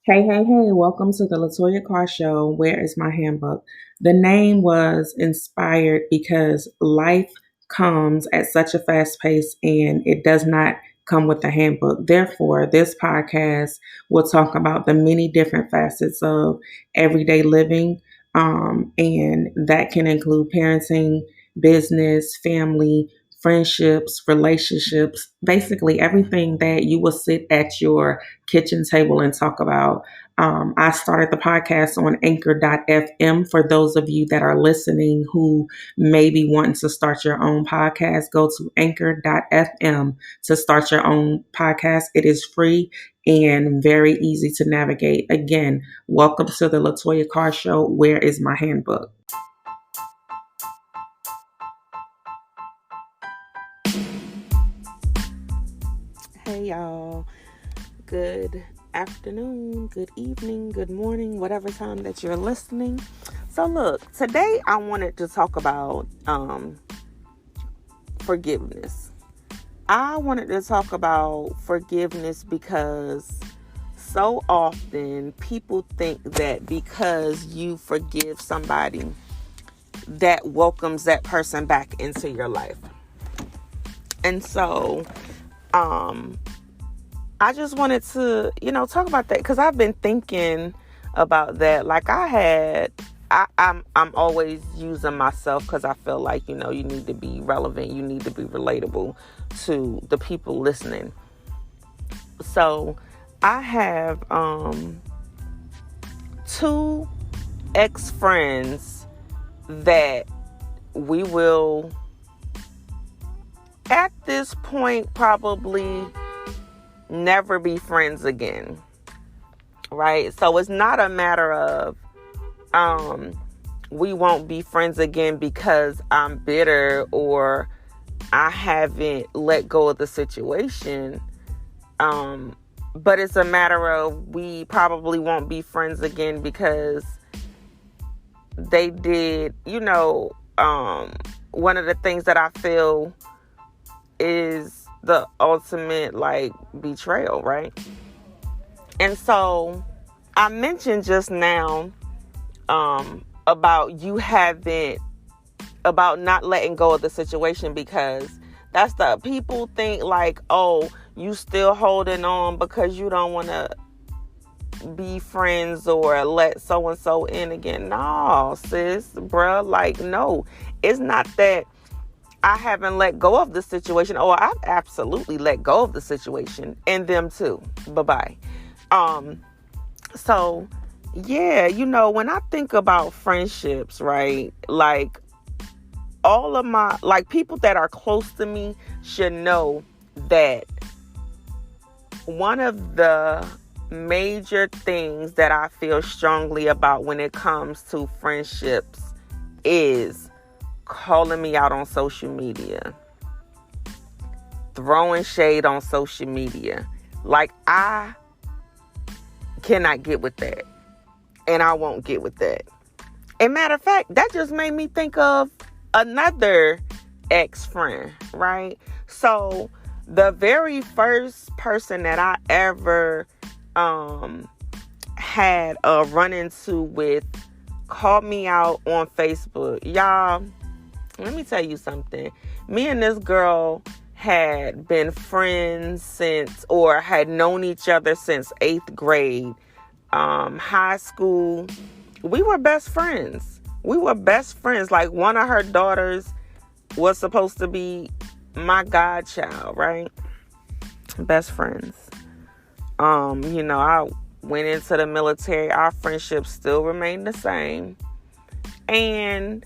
Hey, welcome to the Latoya Carr Show. Where is my handbook? The name was inspired because life comes at such a fast pace and it does not come with a handbook. Therefore, this podcast will talk about the many different facets of everyday living, and that can include parenting, business, family, friendships, relationships, basically everything that you will sit at your kitchen table and talk about. I started the podcast on anchor.fm. For those of you that are listening who may be wanting to start your own podcast, go to anchor.fm to start your own podcast. It is free and very easy to navigate. Again, welcome to the Latoya Carr Show. Where is my handbook? Hey, y'all. Good afternoon, good evening, good morning, whatever time that you're listening. So look, today I wanted to talk about forgiveness. I wanted to talk about forgiveness because so often people think that because you forgive somebody, that welcomes that person back into your life. And so I just wanted to, talk about that because I've been thinking about that. Like I'm always using myself because I feel like, you need to be relevant. You need to be relatable to the people listening. So I have two ex-friends that we will, at this point, probably never be friends again, right? So it's not a matter of we won't be friends again because I'm bitter or I haven't let go of the situation, but it's a matter of we probably won't be friends again because they did, one of the things that I feel is the ultimate betrayal, right? And so I mentioned just now about not letting go of the situation, because that's the people think oh, you still holding on because you don't want to be friends or let so and so in again. No, sis, bruh, no, it's not that I haven't let go of the situation. Oh, I've absolutely let go of the situation and them too. Bye-bye. So yeah, when I think about friendships, right? All of my, people that are close to me should know that one of the major things that I feel strongly about when it comes to friendships is calling me out on social media, throwing shade on social media. I cannot get with that, and I won't get with that. And matter of fact, that just made me think of another ex-friend, right? So the very first person that I ever had a run-into with called me out on Facebook. Y'all, let me tell you something. Me and this girl had been friends or had known each other since 8th grade, high school. We were best friends. One of her daughters was supposed to be my godchild, right? Best friends. I went into the military. Our friendship still remained the same. And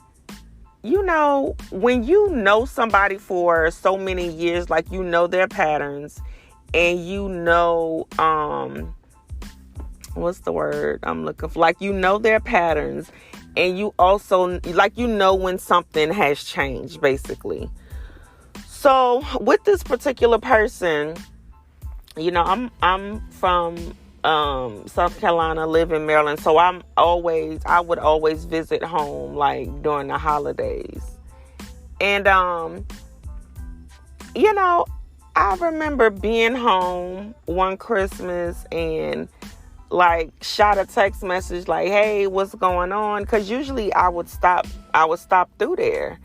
when you know somebody for so many years, their patterns, and what's the word I'm looking for? Their patterns, and you also, when something has changed, basically. So with this particular person, I'm from South Carolina, live in Maryland, so I would always visit home during the holidays. And I remember being home one Christmas and like shot a text message like, hey, what's going on? Because usually I would stop through there.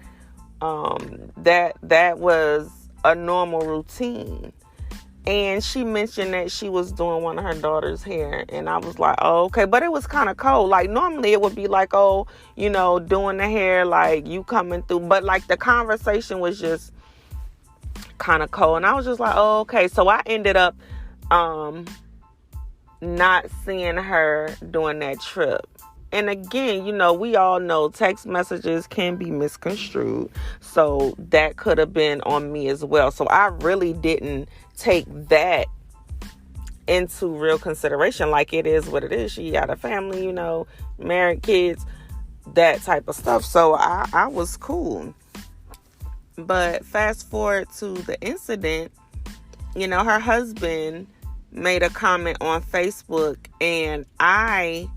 That was a normal routine. And she mentioned that she was doing one of her daughter's hair. And I was like, oh, okay. But it was kind of cold. Like, normally it would be like, oh, doing the hair, like, you coming through. But, like, the conversation was just kind of cold. And I was just like, oh, okay. So I ended up not seeing her during that trip. And again, we all know text messages can be misconstrued. So that could have been on me as well. So I really didn't take that into real consideration. Like, it is what it is. She got a family, married, kids, that type of stuff. So I was cool. But fast forward to the incident, her husband made a comment on Facebook, and I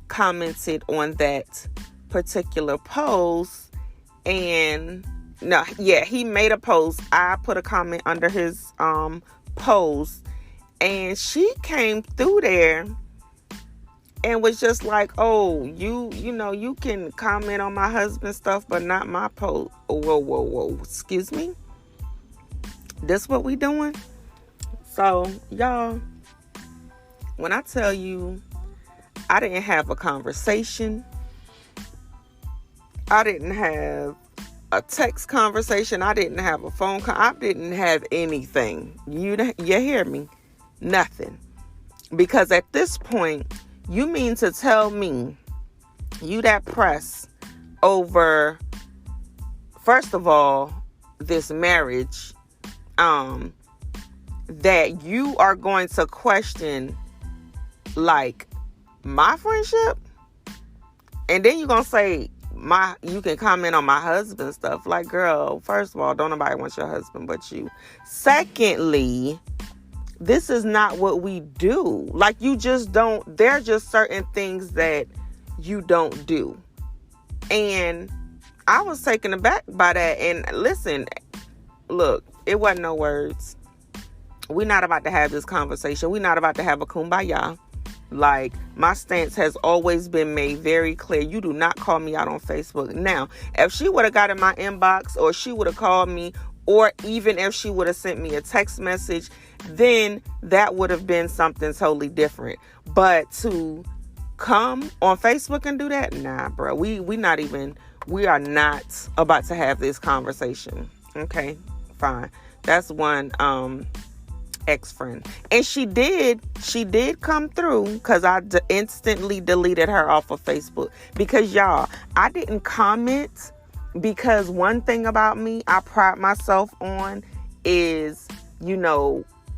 commented on that particular post. And he made a post. I put a comment under his post, and she came through there and was just like, oh, you can comment on my husband's stuff, but not my post. Whoa, excuse me, this what we doing? So y'all, when I tell you I didn't have a conversation, I didn't have a text conversation, I didn't have a phone call, I didn't have anything. You hear me? Nothing. Because at this point, you mean to tell me you that press over, first of all, this marriage, that you are going to question, like, my friendship? And then you're going to say, you can comment on my husband's stuff. Like, girl, first of all, don't nobody want your husband but you. Secondly, this is not what we do. Like, you just don't, there are just certain things that you don't do. And I was taken aback by that. And listen, look, it wasn't no words. We're not about to have this conversation. We're not about to have a kumbaya. Like, my stance has always been made very clear. You do not call me out on Facebook. Now, if she would have got in my inbox, or she would have called me, or even if she would have sent me a text message, then that would have been something totally different. But to come on Facebook and do that, nah, bro. We are not about to have this conversation. Okay, fine. That's one ex-friend. And she did come through, because I instantly deleted her off of Facebook. Because y'all, I didn't comment, because one thing about me I pride myself on is,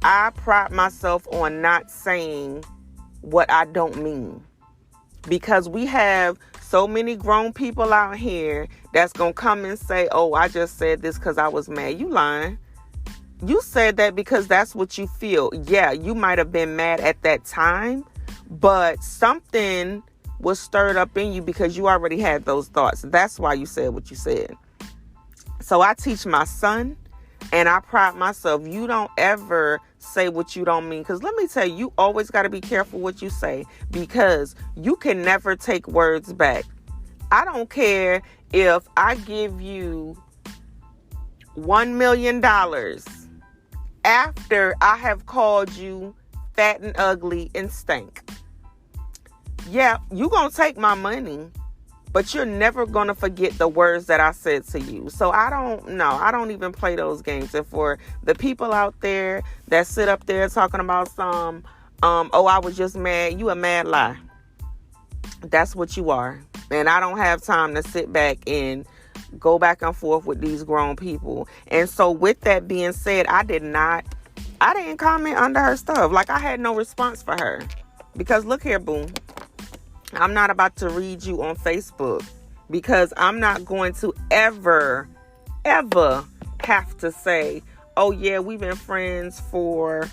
I pride myself on not saying what I don't mean. Because we have so many grown people out here that's gonna come and say, oh, I just said this because I was mad. You lying. You said that because that's what you feel. Yeah, you might have been mad at that time, but something was stirred up in you because you already had those thoughts. That's why you said what you said. So I teach my son, and I pride myself. You don't ever say what you don't mean. Because let me tell you, you always got to be careful what you say, because you can never take words back. I don't care if I give you $1 million after I have called you fat and ugly and stank. Yeah, you gonna take my money, but you're never gonna forget the words that I said to you. So I don't even play those games. And for the people out there that sit up there talking about I was just mad, you a mad lie. That's what you are. And I don't have time to sit back and go back and forth with these grown people. And so with that being said, I didn't comment under her stuff. Like, I had no response for her. Because look here, boom. I'm not about to read you on Facebook, because I'm not going to ever have to say, oh yeah, we've been friends for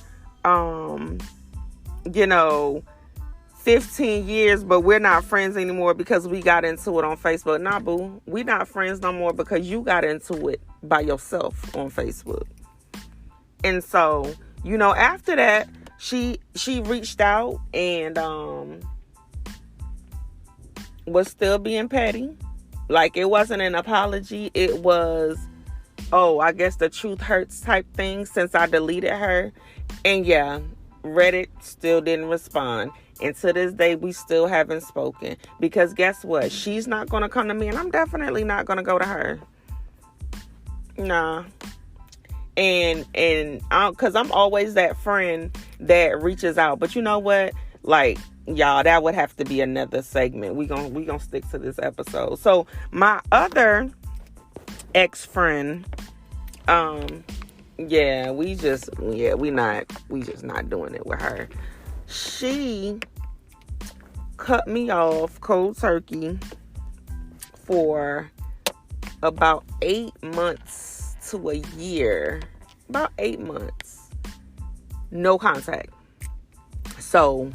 15 years, but we're not friends anymore because we got into it on Facebook. Nah, boo. We not friends no more because you got into it by yourself on Facebook. And so, after that, she reached out and was still being petty. Like, it wasn't an apology. It was, oh, I guess the truth hurts type thing since I deleted her. And yeah, Reddit still didn't respond. And to this day, we still haven't spoken. Because guess what? She's not going to come to me, and I'm definitely not going to go to her. Nah. And because I'm always that friend that reaches out. But you know what? Like, y'all, that would have to be another segment. We gonna stick to this episode. So my other ex-friend, we just not doing it with her. She cut me off cold turkey for about 8 months to a year. About 8 months. No contact. So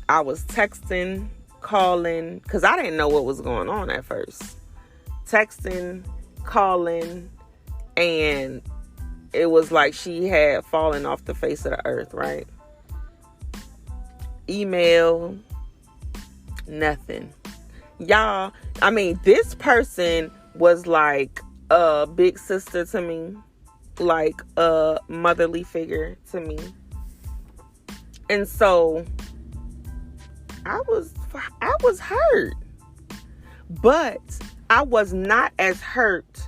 I was texting, calling, because I didn't know what was going on at first. Texting, calling, and it was like she had fallen off the face of the earth, right? Email, nothing. Y'all, I mean, this person was like a big sister to me, like a motherly figure to me. And so I was hurt. But I was not as hurt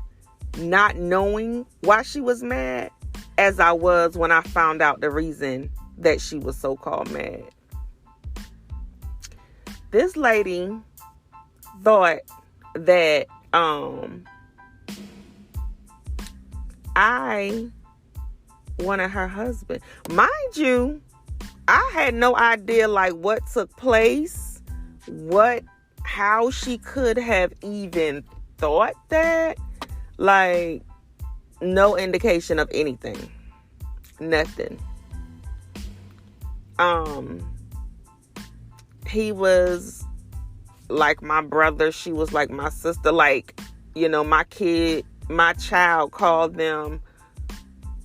not knowing why she was mad as I was when I found out the reason that she was so-called mad. This lady thought that I wanted her husband. Mind you, I had no idea like what took place, how she could have even thought that. Like, no indication of anything. Nothing. He was like my brother. She was like my sister. Like, you know, my child called them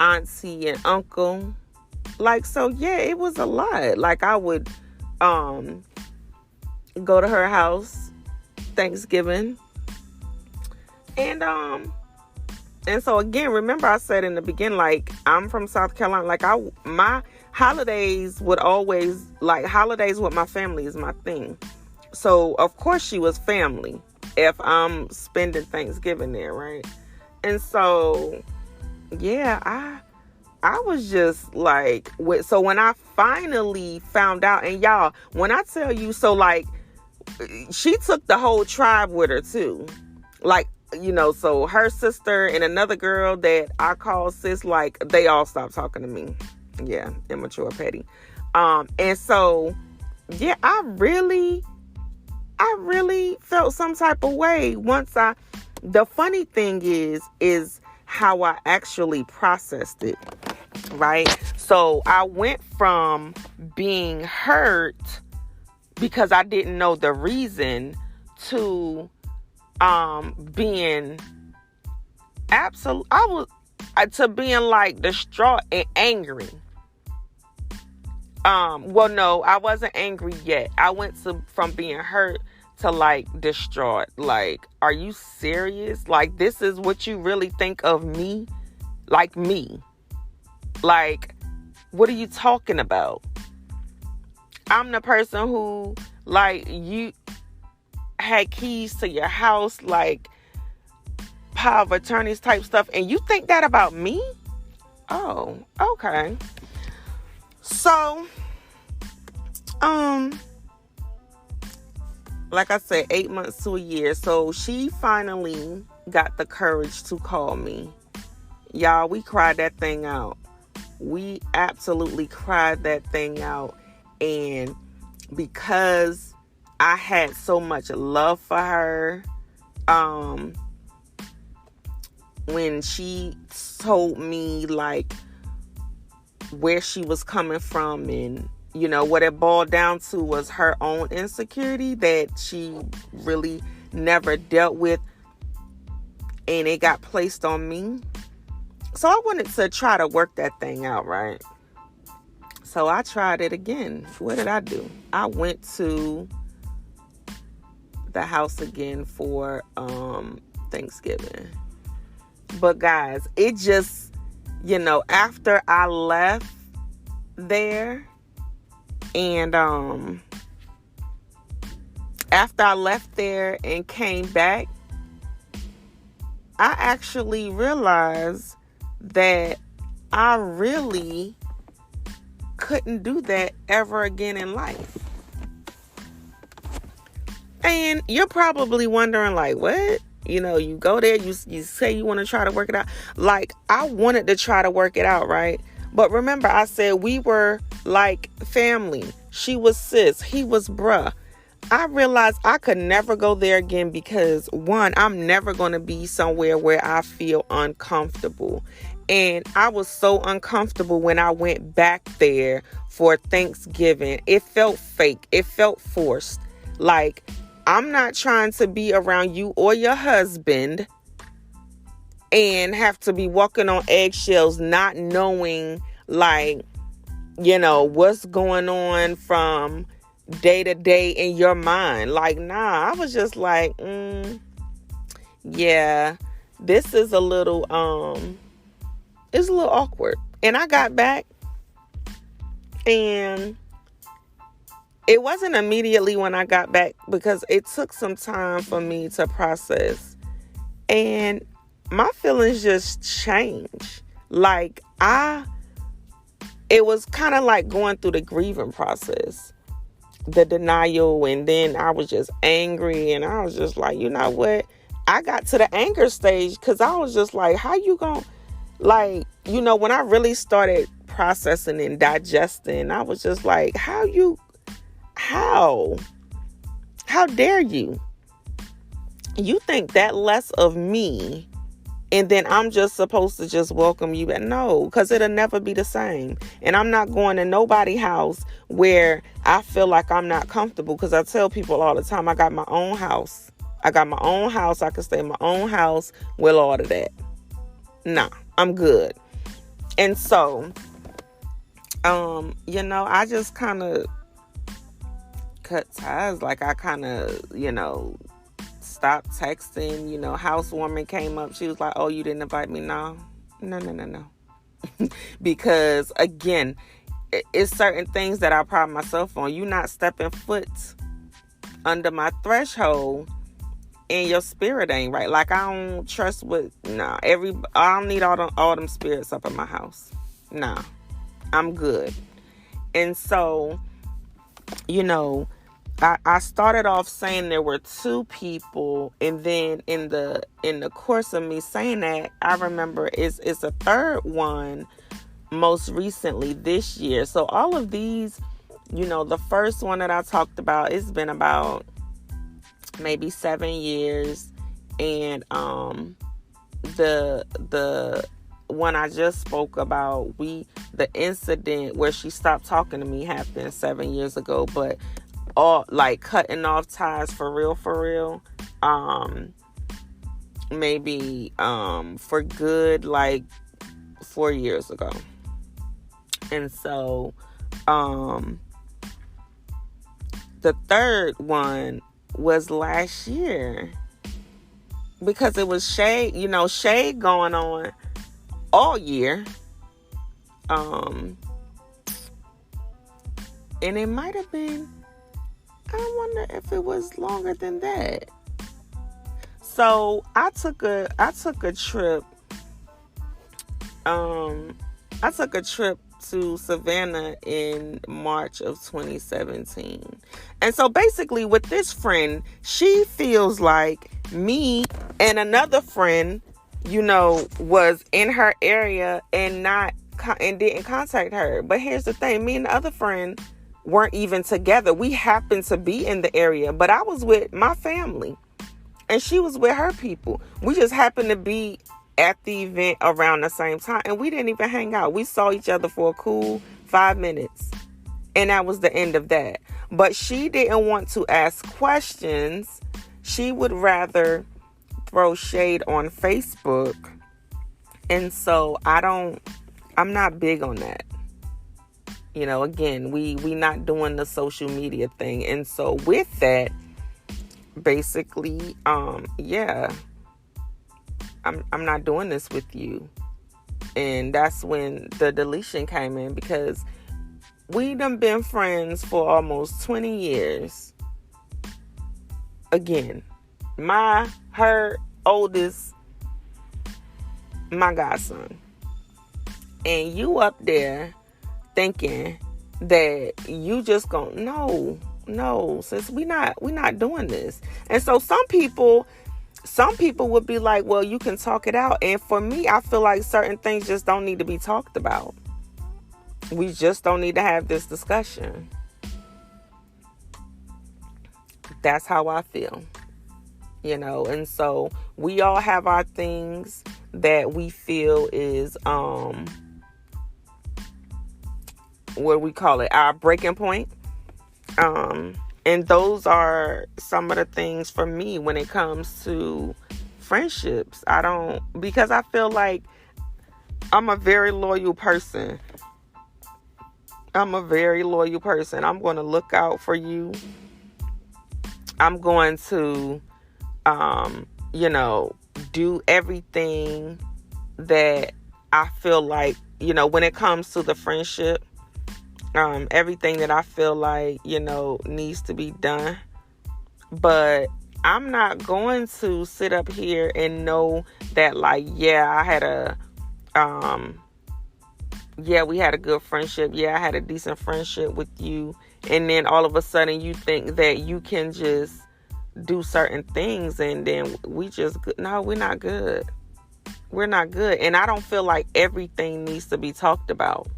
auntie and uncle. Like, so yeah, it was a lot. Like, I would go to her house Thanksgiving. And so again, remember I said in the beginning, like, I'm from South Carolina. Like, my holidays with my family is my thing. So of course she was family if I'm spending Thanksgiving there, right? And so yeah, I was just like, so when I finally found out, and y'all, when I tell you, so like, she took the whole tribe with her too. Like, you know, so her sister and another girl that I call sis, like, they all stopped talking to me. Yeah, immature, petty. And so, yeah, I really felt some type of way the funny thing is how I actually processed it, right? So I went from being hurt because I didn't know the reason to being to being like distraught and angry. Well, no, I wasn't angry yet. I went from being hurt to like distraught. Like, are you serious? Like, this is what you really think of me? Like, me? Like, what are you talking about? I'm the person who, like, you had keys to your house, like power of attorneys type stuff, and you think that about me? Oh, okay. So, like I said, 8 months to a year. So she finally got the courage to call me. Y'all, we cried that thing out. We absolutely cried that thing out. And because I had so much love for her, when she told me like where she was coming from, and you know what it boiled down to was her own insecurity that she really never dealt with, and it got placed on me. So I wanted to try to work that thing out, right? So I tried it again. What did I do? I went to the house again for Thanksgiving. But guys, it just, after I left there and after I left there and came back, I actually realized that I really couldn't do that ever again in life. And you're probably wondering, like, what? You go there, you say you want to try to work it out. Like, I wanted to try to work it out, right? But remember, I said we were like family. She was sis, he was bruh. I realized I could never go there again because, one, I'm never going to be somewhere where I feel uncomfortable. And I was so uncomfortable when I went back there for Thanksgiving. It felt fake. It felt forced. Like, I'm not trying to be around you or your husband and have to be walking on eggshells, not knowing, like, what's going on from day to day in your mind. Like, nah, I was just like, yeah, this is a little, it's a little awkward. And I got back, and it wasn't immediately when I got back because it took some time for me to process. And my feelings just changed. Like, it was kind of like going through the grieving process, the denial, and then I was just angry, and I was just like, you know what? I got to the anger stage because I was just like, how you gonna, like, when I really started processing and digesting, I was just like, how dare you? You think that less of me, and then I'm just supposed to just welcome you back? No, because it'll never be the same. And I'm not going to nobody's house where I feel like I'm not comfortable, because I tell people all the time, I got my own house. I can stay in my own house with all of that. Nah, I'm good. And so, I just kind of cut ties. Like, I kind of, stopped texting. Housewarming came up. She was like, oh, you didn't invite me? No. Because, again, it's certain things that I pride myself on. You not stepping foot under my threshold and your spirit ain't right. Like, I don't trust I don't need all them spirits up in my house. Nah, I'm good. And so, I started off saying there were two people, and then in the course of me saying that, I remember it's a third one most recently this year. So all of these, the first one that I talked about, it's been about maybe 7 years, and the one I just spoke about, the incident where she stopped talking to me happened 7 years ago, but all like cutting off ties for real, maybe for good, like 4 years ago. And so the third one was last year, because it was shade going on all year. And it might have been, I wonder if it was longer than that. So I took a trip. I took a trip to Savannah in March of 2017. And so basically with this friend, she feels like me and another friend, was in her area and didn't contact her. But here's the thing, me and the other friend weren't even together. We happened to be in the area, but I was with my family and she was with her people. We just happened to be at the event around the same time, and we didn't even hang out. We saw each other for a cool 5 minutes, and that was the end of that. But she didn't want to ask questions. She would rather throw shade on Facebook. And so I'm not big on that. Again, we not doing the social media thing. And so with that, basically, yeah, I'm not doing this with you. And that's when the deletion came in, because we done been friends for almost 20 years. Again, her oldest, my godson. And you up there thinking that you just gonna, no, sis, we not doing this. And so some people would be like, well, you can talk it out. And for me, I feel like certain things just don't need to be talked about. We just don't need to have this discussion. That's how I feel. And so we all have our things that we feel is, what we call it, our breaking point. And those are some of the things for me when it comes to friendships. Because I feel like I'm a very loyal person. I'm going to look out for you. I'm going to, do everything that I feel like, when it comes to the friendship, everything that I feel like, needs to be done. But I'm not going to sit up here and know that, like, I had we had a good friendship. Yeah, I had a decent friendship with you. And then all of a sudden you think that you can just do certain things, and then we're not good. We're not good. And I don't feel like everything needs to be talked about.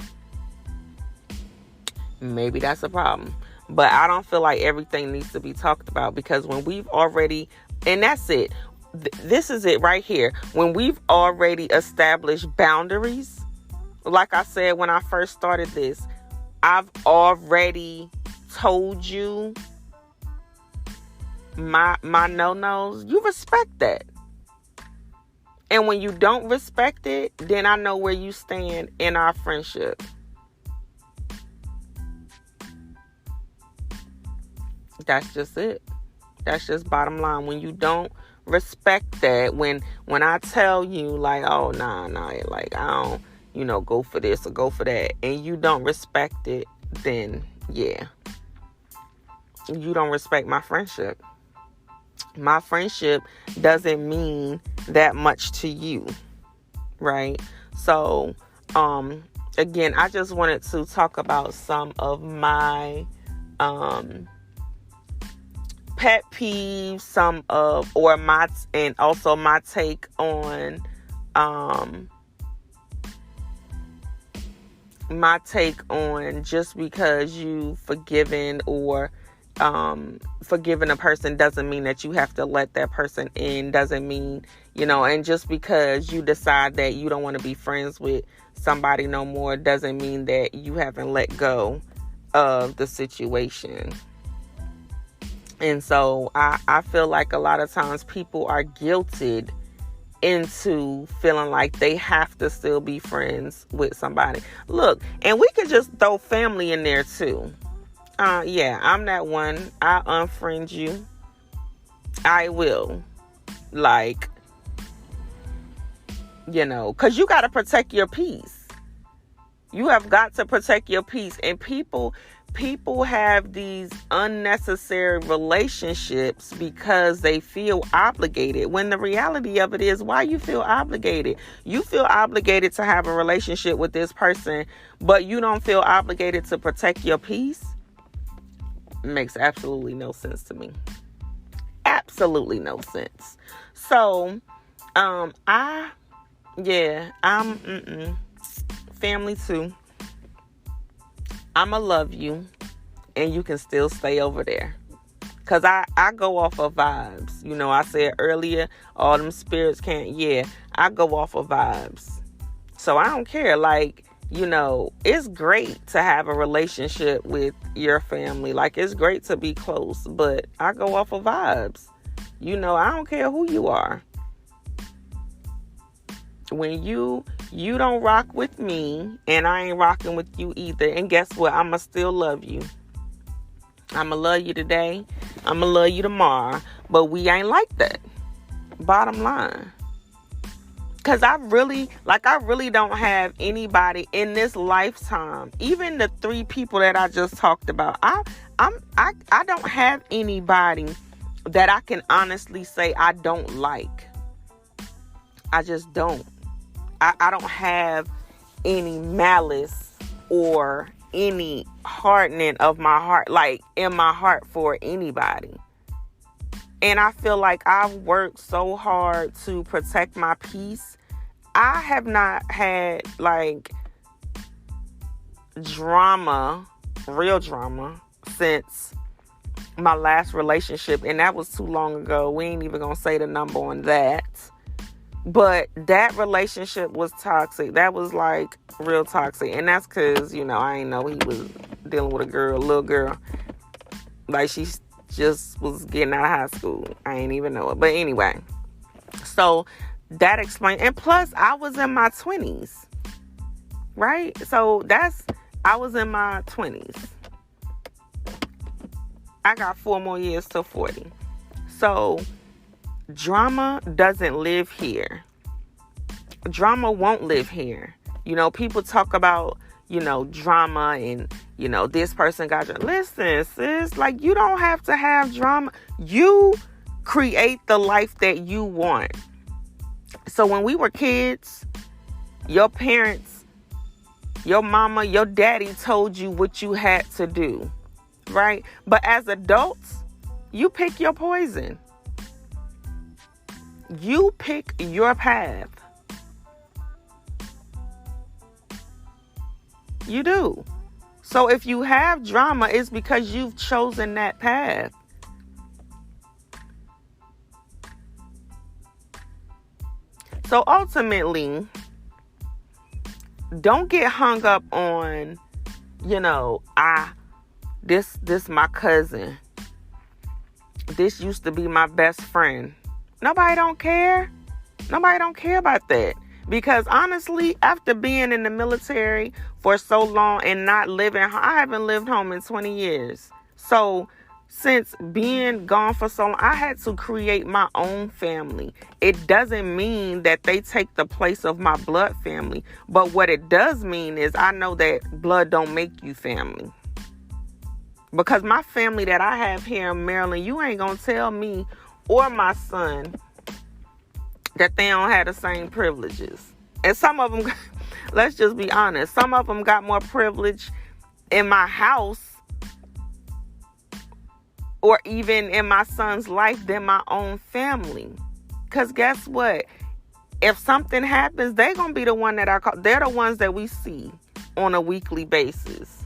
Maybe that's a problem. But I don't feel like everything needs to be talked about, because when we've already, and that's it. This is it right here. When we've already established boundaries, like I said when I first started this, I've already told you my no-nos. You respect that. And when you don't respect it, then I know where you stand in our friendship. That's just it. That's just bottom line. When you don't respect that, when I tell you, like, oh, nah, like, I don't, go for this or go for that, and you don't respect it, then, yeah, you don't respect my friendship. My friendship doesn't mean that much to you, right? So, again, I just wanted to talk about some of my, pet peeves, and also my take on, just because you forgiven or forgiving a person doesn't mean that you have to let that person in, doesn't mean, and just because you decide that you don't want to be friends with somebody no more doesn't mean that you haven't let go of the situation. And so I feel like a lot of times people are guilted into feeling like they have to still be friends with somebody. Look, and we can just throw family in there too. I'm that one. I unfriend you. I will. Like, because you got to protect your peace. You have got to protect your peace. And people have these unnecessary relationships because they feel obligated. When the reality of it is, why you feel obligated? You feel obligated to have a relationship with this person, but you don't feel obligated to protect your peace? Makes absolutely no sense to me. Absolutely no sense. So, I'm family too. I'ma love you, and you can still stay over there. Because I go off of vibes. I said earlier, all them spirits can't, I go off of vibes. So I don't care. Like, it's great to have a relationship with your family. Like, it's great to be close, but I go off of vibes. I don't care who you are. When you you don't rock with me, and I ain't rocking with you either. And guess what? I'ma still love you. I'ma love you today. I'ma love you tomorrow. But we ain't like that. Bottom line. Because I really don't have anybody in this lifetime, even the 3 people that I just talked about. I don't have anybody that I can honestly say I don't like. I just don't. I don't have any malice or any hardening of my heart, like in my heart, for anybody. And I feel like I've worked so hard to protect my peace. I have not had like drama, real drama, since my last relationship. And that was too long ago. We ain't even gonna say the number on that. But that relationship was toxic. That was like real toxic. And that's because, I ain't know he was dealing with a little girl. Like she just was getting out of high school. I ain't even know it. But anyway. So that explains. And plus, I was in my 20s. Right? So I was in my 20s. I got 4 more years till 40. So drama doesn't live here. Drama won't live here. People talk about, drama and, this person got drama. Listen, sis, like, you don't have to have drama. You create the life that you want. So when we were kids, your parents, your mama, your daddy told you what you had to do, right? But as adults, you pick your poison. You pick your path. You do. So if you have drama, it's because you've chosen that path. So ultimately, don't get hung up on, this my cousin. This used to be my best friend. Nobody don't care. Nobody don't care about that. Because honestly, after being in the military for so long and not living, I haven't lived home in 20 years. So since being gone for so long, I had to create my own family. It doesn't mean that they take the place of my blood family. But what it does mean is I know that blood don't make you family. Because my family that I have here in Maryland, you ain't gonna tell me or my son that they don't have the same privileges. And some of them, let's just be honest, some of them got more privilege in my house or even in my son's life than my own family. Because guess what? If something happens, they're going to be the one that I call. They're the ones that we see on a weekly basis.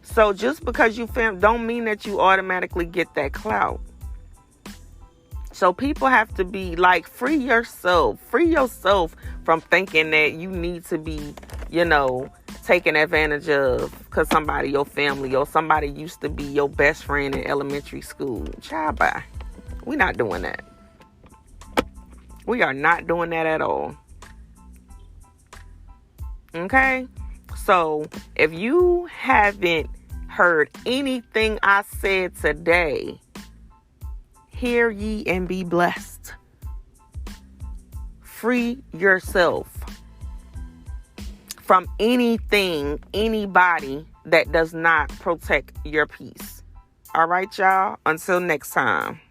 So just because you don't mean that you automatically get that clout. So people have to be like, free yourself from thinking that you need to be, taken advantage of because somebody, your family or somebody used to be your best friend in elementary school. Child, bye. We're not doing that. We are not doing that at all. Okay? So if you haven't heard anything I said today, hear ye and be blessed. Free yourself from anything, anybody that does not protect your peace. All right, y'all. Until next time.